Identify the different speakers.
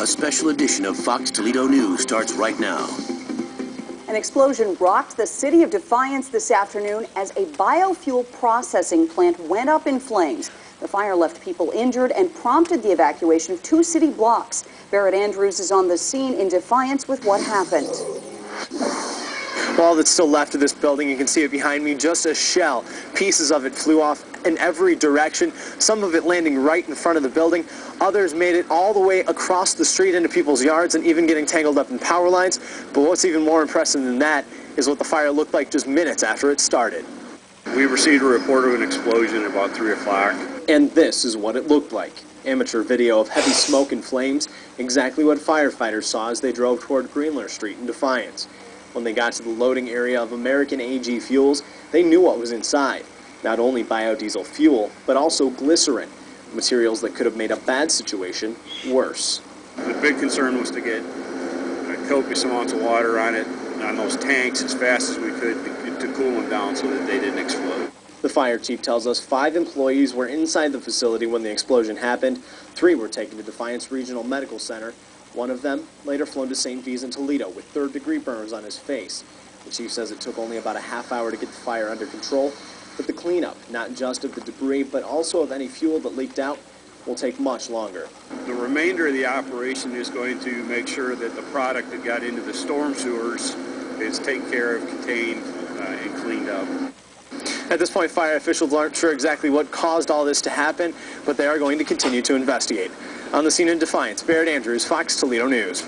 Speaker 1: A special edition of Fox Toledo News starts right now.
Speaker 2: An explosion rocked the city of Defiance this afternoon as a biofuel processing plant went up in flames. The fire left people injured and prompted the evacuation of 2 city blocks. Barrett Andrews is on the scene in Defiance with what happened.
Speaker 3: All that's still left of this building, you can see it behind me, just a shell. Pieces of it flew off in every direction, some of it landing right in front of the building. Others made it all the way across the street into people's yards and even getting tangled up in power lines. But what's even more impressive than that is what the fire looked like just minutes after it started.
Speaker 4: We received a report of an explosion at about 3 o'clock.
Speaker 3: And this is what it looked like. Amateur video of heavy smoke and flames, exactly what firefighters saw as they drove toward Greenler Street in Defiance. When they got to the loading area of American AG Fuels, they knew what was inside. Not only biodiesel fuel, but also glycerin, materials that could have made a bad situation worse.
Speaker 4: The big concern was to get copious amounts of water on it, on those tanks, as fast as we could to cool them down so that they didn't explode.
Speaker 3: The fire chief tells us 5 employees were inside the facility when the explosion happened. 3 were taken to Defiance Regional Medical Center. One of them later flown to St. V's in Toledo with 3rd-degree burns on his face. The chief says it took only about a half hour to get the fire under control, but the cleanup, not just of the debris, but also of any fuel that leaked out, will take much longer.
Speaker 4: The remainder of the operation is going to make sure that the product that got into the storm sewers is taken care of, contained, and cleaned up.
Speaker 3: At this point, fire officials aren't sure exactly what caused all this to happen, but they are going to continue to investigate. On the scene in Defiance, Barrett Andrews, Fox Toledo News.